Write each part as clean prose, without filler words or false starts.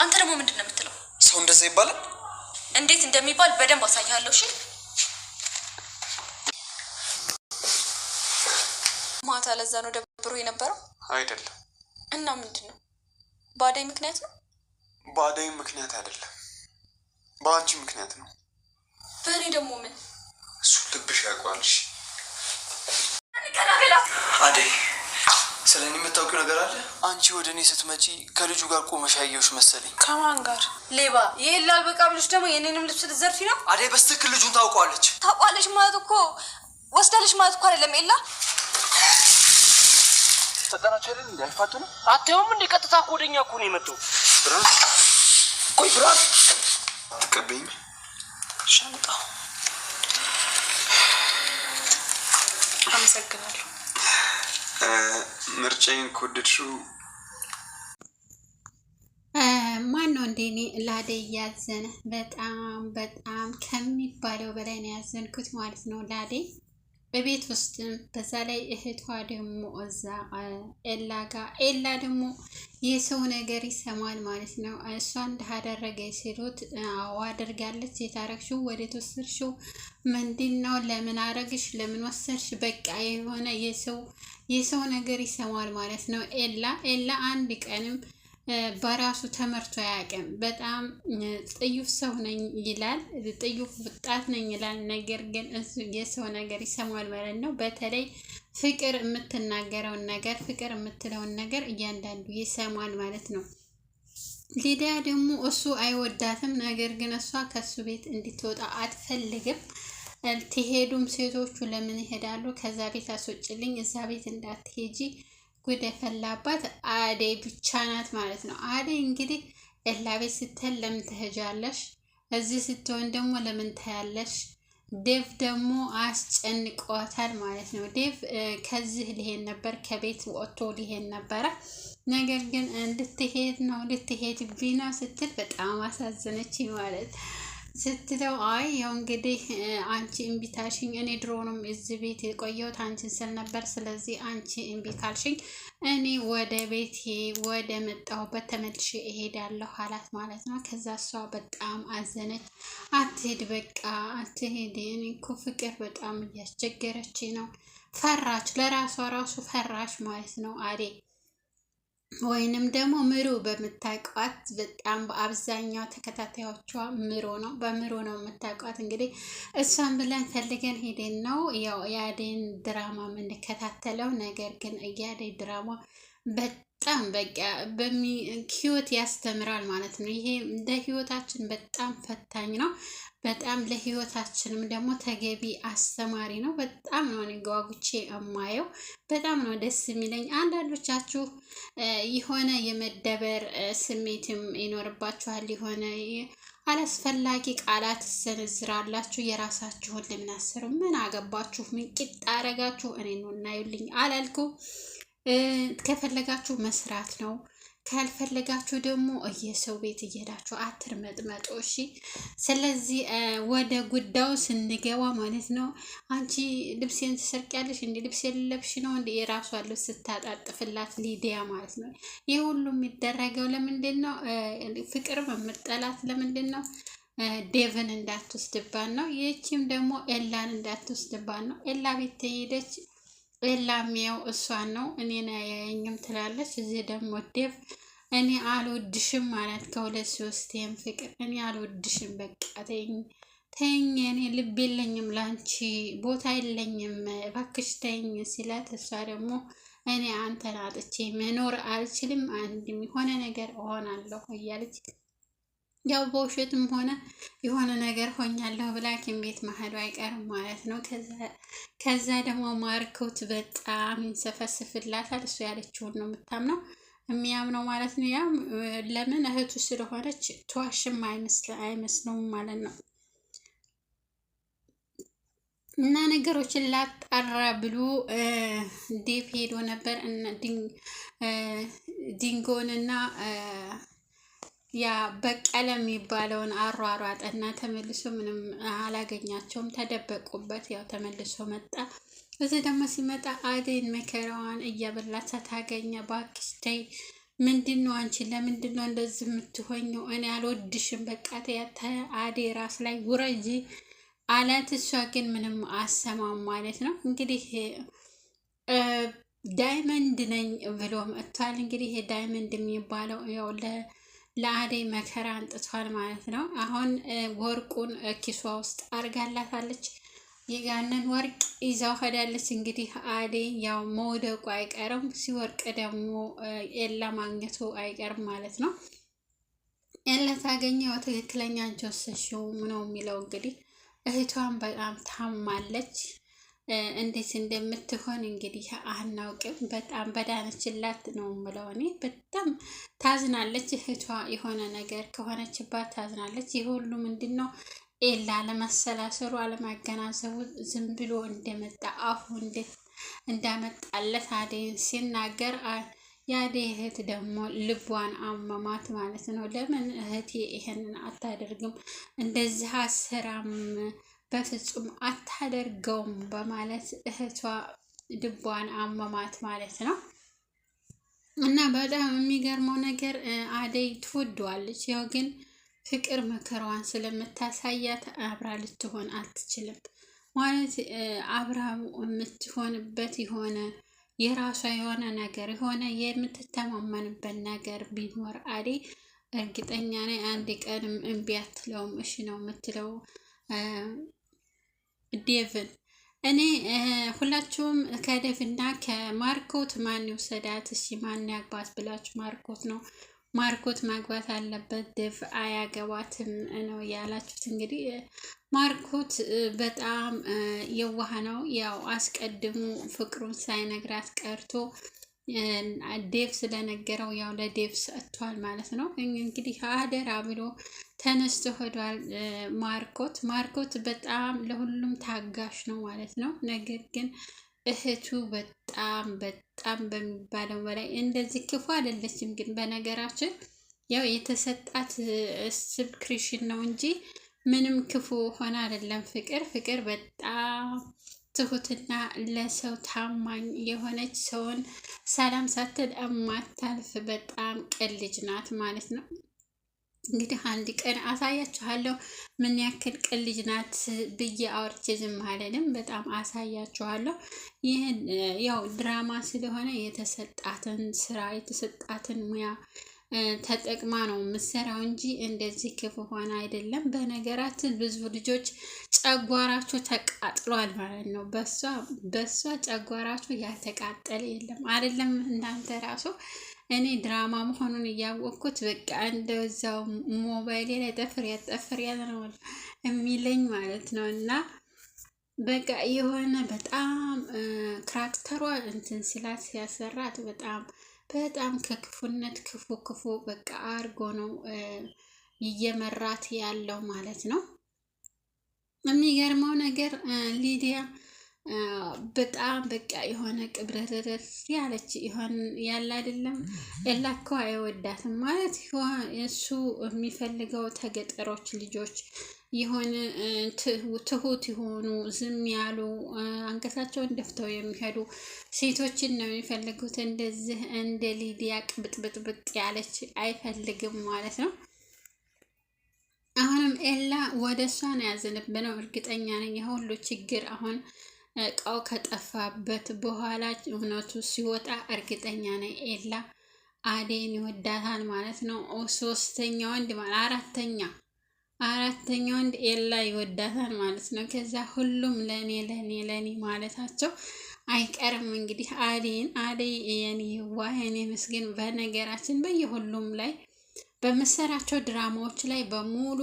አንተ ደግሞ ምንድነው የምትለው? ሰው እንደዛ ይባላል? እንዴት እንደሚባል በደንብ አሳያለሁ። እሺ ማታ ለዛ ነው ደብሮ የነበረው? አይደለም። እና ምንድነው? በአደይ ምክንያት ነው? በአደይ ምክንያት አይደለም፣ በአንቺ ምክንያት ነው። በእኔ ደግሞ ምን? እሱ ልብሽ ያውቀዋል። አደይ ስለኔ የምታውቂው ነገር አለ? አንቺ ወደ እኔ ስትመጪ ከልጁ ጋር ቆመሽ ያየሁሽ መሰለኝ። ከማን ጋር? ሌባ! ይሄ ላልበቃ ብለሽ ደግሞ የኔንም ልብስ ልትዘርፊ ነው? አደይ በስትክክል ልጁን ታውቀዋለች። ታውቋለች ማለት እኮ ወስዳለች ማለት እኮ አይደለም። ኤላ ተጠናቸው አይደል? እንዳይፋቱ ነው። አትየውም እንደ ቀጥታ እኮ ወደኛ እኮ ነው የመጣው። ብራን ቆይ፣ ብራን ተቀበይኝ። ሻንጣ አመሰግናለሁ። ምርጫዬን ከወደድሽው ማን ነው እንደኔ ለአደይ ያዘነ? በጣም ከሚባለው በላይ ነው ያዘንኩት ማለት ነው ለአደይ በቤት ውስጥ። በዛ ላይ እህቷ ደግሞ እዛ ኤላ ጋር፣ ኤላ ደግሞ የሰው ነገር ይሰማል ማለት ነው። እሷ እንዳደረገ ሲሉት አዎ አድርጋለች። የታረግሽው ወዴት ወሰድሽው? ምንድነው? ለምን አረግሽ? ለምን ወሰድሽ? በቃ የሆነ የሰው ነገር ይሰማል ማለት ነው። ኤላ አንድ ቀንም በራሱ ተመርቶ አያውቅም። በጣም ጥዩፍ ሰው ነኝ ይላል፣ ጥዩፍ ወጣት ነኝ ይላል። ነገር ግን የሰው ነገር ይሰማል ማለት ነው። በተለይ ፍቅር የምትናገረውን ነገር፣ ፍቅር የምትለውን ነገር እያንዳንዱ ይሰማል ማለት ነው። ሊዲያ ደግሞ እሱ አይወዳትም። ነገር ግን እሷ ከሱ ቤት እንድትወጣ አትፈልግም። ትሄዱም ሴቶቹ ለምን ይሄዳሉ? ከዛ ቤት አስወጭልኝ፣ እዛ ቤት እንዳትሄጂ ጉድ የፈላባት አደይ ብቻ ናት ማለት ነው። አደይ እንግዲህ ኤላ ቤት ስትል ለምን ትሄጃለሽ? እዚህ ስትሆን ደግሞ ለምን ታያለሽ? ዴቭ ደግሞ አስጨንቋታል ማለት ነው። ዴቭ ከዚህ ሊሄድ ነበር፣ ከቤት ወጥቶ ሊሄድ ነበረ። ነገር ግን እንድትሄድ ነው ልትሄድብኝ ነው ስትል በጣም አሳዘነች ማለት ስትለው፣ አይ ያው እንግዲህ አንቺ እምቢ ታልሽኝ፣ እኔ ድሮንም እዚህ ቤት የቆየሁት አንቺን ስል ነበር። ስለዚህ አንቺ እምቢ ካልሽኝ እኔ ወደ ቤቴ ወደ መጣሁበት ተመልሼ እሄዳለሁ አላት ማለት ነው። ከዛ እሷ በጣም አዘነች። አትሄድ፣ በቃ አትሄድ፣ እኔ እኮ ፍቅር በጣም እያስቸገረች ነው። ፈራች፣ ለራሷ ራሱ ፈራች ማለት ነው አደይ ወይንም ደግሞ ምሩ በምታውቋት በጣም በአብዛኛው ተከታታዮቿ ምሩ ነው። በምሩ ነው የምታውቋት። እንግዲህ እሷን ብለን ፈልገን ሄደን ነው ያው የአደይን ድራማ የምንከታተለው። ነገር ግን የአደይ ድራማ በጣም በቃ ህይወት ያስተምራል ማለት ነው። ይሄ እንደ ህይወታችን በጣም ፈታኝ ነው። በጣም ለህይወታችንም ደግሞ ተገቢ አስተማሪ ነው። በጣም ነው ጓጉቼ የማየው። በጣም ነው ደስ የሚለኝ። አንዳንዶቻችሁ የሆነ የመደበር ስሜትም ይኖርባችኋል። የሆነ አላስፈላጊ ቃላት ሰነዝራላችሁ። የራሳችሁን ለምን አሰሩ? ምን አገባችሁ? ምን ቂጥ አረጋችሁ? እኔ ነው እናዩልኝ አላልኩ። ከፈለጋችሁ መስራት ነው፣ ካልፈለጋችሁ ደግሞ የሰው ቤት እየሄዳችሁ አትርመጥመጡ። እሺ። ስለዚህ ወደ ጉዳዩ ስንገባ ማለት ነው። አንቺ ልብሴን ትሰርቂያለሽ እንዴ? ልብስ የለብሽ ነው እንዴ? የራሷ ልብስ ስታጣጥፍላት ሊዲያ ማለት ነው። ይህ ሁሉ የሚደረገው ለምንድን ነው? ፍቅር መመጠላት ለምንድን ነው? ዴቭን እንዳትወስድባን ነው። ይህቺም ደግሞ ኤላን እንዳትወስድባን ነው። ኤላ ቤት ተሄደች። ኤላ የሚያው እሷን ነው፣ እኔን አያየኝም ትላለች። እዚህ ደግሞ ዴቭ እኔ አልወድሽም ማለት ከሁለት ሶስቴም ፍቅር እኔ አልወድሽም፣ በቃ ተይኝ፣ እኔ ልብ የለኝም፣ ላንቺ ቦታ የለኝም፣ እባክሽ ተይኝ ሲላት፣ እሷ ደግሞ እኔ አንተን አጥቼ መኖር አልችልም፣ አንድ የሆነ ነገር እሆናለሁ እያለች ያው በውሸትም ሆነ የሆነ ነገር ሆኛለሁ ብላ ሐኪም ቤት መሄዱ አይቀርም ማለት ነው። ከዛ ደግሞ ማርኮት በጣም ይንሰፈስፍላታል። እሱ ያለችውን ነው የምታምነው የሚያምነው ማለት ነው። ያም ለምን እህቱ ስለሆነች ተዋሽም አይመስለውም ማለት ነው። እና ነገሮችን ላጣራ ብሎ ዴቭ ሄዶ ነበር እና ዲንጎንና ያ በቀለ የሚባለውን አሯሯጠና ተመልሶ ምንም አላገኛቸውም። ተደበቁበት። ያው ተመልሶ መጣ። እዚህ ደግሞ ሲመጣ አደይን መከራዋን እያበላቻት ታገኘ። እባክሽ ተይ ምንድነው አንቺ ለምንድነው እንደዚህ የምትሆኘው? እኔ አልወድሽም፣ በቃ ተያታ አዴ ራስ ላይ ውረጂ አላት። እሷ ግን ምንም አሰማም ማለት ነው። እንግዲህ ዳይመንድ ነኝ ብሎ መጥቷል። እንግዲህ ይሄ ዳይመንድ የሚባለው ያው ለአደይ መከራ አንጥቷል ማለት ነው። አሁን ወርቁን ኪሷ ውስጥ አርጋላታለች። የጋንን ወርቅ ይዛው ሄዳለች። እንግዲህ አደይ ያው መውደቁ አይቀርም፣ ሲወርቅ ደግሞ ኤላ ማግኘቱ አይቀርም ማለት ነው። ኤላ ታገኘው ትክክለኛ አንቺ ወሰሽው ነው የሚለው። እንግዲህ እህቷን በጣም ታማለች። እንዴት እንደምትሆን እንግዲህ አናውቅም። በጣም በዳነችላት ነው የምለው እኔ። በጣም ታዝናለች። እህቷ የሆነ ነገር ከሆነችባት ታዝናለች። ይህ ሁሉ ምንድን ነው? ኤላ አለመሰላሰሩ አለማገናዘቡ ዝም ብሎ እንደመጣ አፉ እንዳመጣለት አደይን ሲናገር የአደይ እህት ደግሞ ልቧን አመማት ማለት ነው። ለምን እህቴ ይሄንን አታደርግም? እንደዚህ አስራም በፍጹም አታደርገውም በማለት እህቷ ልቧን አመማት ማለት ነው። እና በጣም የሚገርመው ነገር አደይ ትወደዋለች። ያው ግን ፍቅር መከራዋን ስለምታሳያት አብራ ልትሆን አትችልም ማለት አብራ የምትሆንበት የሆነ የራሷ የሆነ ነገር የሆነ የምትተማመንበት ነገር ቢኖር አደይ እርግጠኛ ነኝ አንድ ቀንም እምቢ አትለውም፣ እሺ ነው የምትለው ዴቭን። እኔ ሁላችሁም ከዴቭና ከማርኮት ማን ይውሰዳት? እሺ ማን ያግባት ብላችሁ ማርኮት ነው ማርኮት ማግባት አለበት፣ ዴቭ አያገባትም ነው ያላችሁት። እንግዲህ ማርኮት በጣም የዋህ ነው። ያው አስቀድሞ ፍቅሩን ሳይነግራት ቀርቶ ዴቭ ስለነገረው ያው ለዴቭ ሰጥቷል ማለት ነው። እንግዲህ አደራ ብሎ ተነስቶ ሄዷል ማርኮት በጣም ለሁሉም ታጋሽ ነው ማለት ነው። ነገር ግን እህቱ በጣም በሚባለው በላይ እንደዚህ ክፉ አይደለችም። ግን በነገራችን ያው የተሰጣት ሰብስክሪፕሽን ነው እንጂ ምንም ክፉ ሆነ አይደለም። ፍቅር በጣም ትሁትና ለሰው ታማኝ የሆነች ሰውን ሰላም ሳትል እማታልፍ በጣም ቅን ልጅ ናት ማለት ነው። እንግዲህ አንድ ቀን አሳያችኋለሁ ምን ያክል ቅን ልጅ ናት ብዬ አውርቼ ዝም አልልም። በጣም አሳያችኋለሁ። ይህን ያው ድራማ ስለሆነ የተሰጣትን ስራ የተሰጣትን ሙያ ተጠቅማ ነው የምትሰራው እንጂ እንደዚህ ክፉ ሆነ አይደለም። በነገራችን ብዙ ልጆች ጨጓራቸው ተቃጥሏል ማለት ነው። በሷ ጨጓራቸው ያልተቃጠለ የለም አይደለም። እናንተ ራሱ እኔ ድራማ መሆኑን እያወቅኩት በቃ እንደዛው ሞባይሌ ላይ ጠፍር ያለ ነው የሚለኝ ማለት ነው። እና በቃ የሆነ በጣም ካራክተሯ እንትን ሲላት ሲያሰራት በጣም ከክፉነት ክፉ በቃ አርጎ ነው እየመራት ያለው ማለት ነው። የሚገርመው ነገር ሊዲያ በጣም በቃ የሆነ ቅብረረር ያለች ያለ አይደለም። ኤላ እኮ አይወዳትም ማለት እሱ የሚፈልገው ተገጠሮች ልጆች የሆነ ትሁት የሆኑ ዝም ያሉ አንገታቸውን ደፍተው የሚሄዱ ሴቶችን ነው የሚፈልጉት። እንደዚህ እንደ ሊዲያ ቅብጥብጥብጥ ያለች አይፈልግም ማለት ነው። አሁንም ኤላ ወደ እሷ ነው ያዘነብነው። እርግጠኛ ነኝ የሁሉ ችግር አሁን እቃው ከጠፋበት በኋላ እውነቱ ሲወጣ እርግጠኛ ነኝ ኤላ አደይን ይወዳታል ማለት ነው። ሶስተኛ ወንድ አራተኛ ወንድ ኤላ ይወዳታል ማለት ነው። ከዛ ሁሉም ለኔ ማለታቸው አይቀርም። እንግዲህ አደይ የኔ ዋህኔ ምስኪን በነገራችን በየሁሉም ላይ በምሰራቸው ድራማዎች ላይ በሙሉ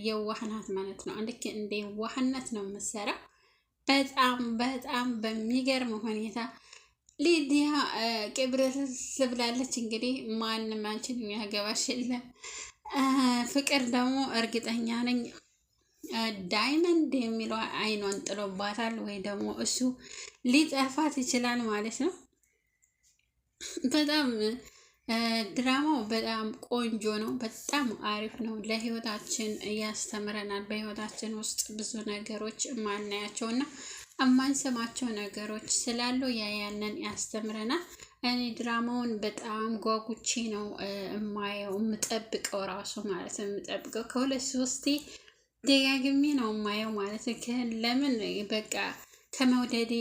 የዋህናት ማለት ነው። እንደ የዋህነት ነው የምሰራው። በጣም በሚገርም ሁኔታ ሊዲያ ቅብርስ ብላለች። እንግዲህ ማንም አንቺን የሚያገባሽ የለም። ፍቅር ደግሞ እርግጠኛ ነኝ ዳይመንድ የሚለው አይኗን ጥሎባታል፣ ወይ ደግሞ እሱ ሊጠፋት ይችላል ማለት ነው። በጣም ድራማው በጣም ቆንጆ ነው። በጣም አሪፍ ነው። ለህይወታችን ያስተምረናል። በህይወታችን ውስጥ ብዙ ነገሮች ማናያቸው እና የማንሰማቸው ነገሮች ስላሉ ያንን ያስተምረናል። እኔ ድራማውን በጣም ጓጉቼ ነው የማየው፣ የምጠብቀው ራሱ ማለት ነው። የምጠብቀው ከሁለት ሶስቴ ደጋግሜ ነው የማየው ማለት ነው። ለምን በቃ ከመውደዴ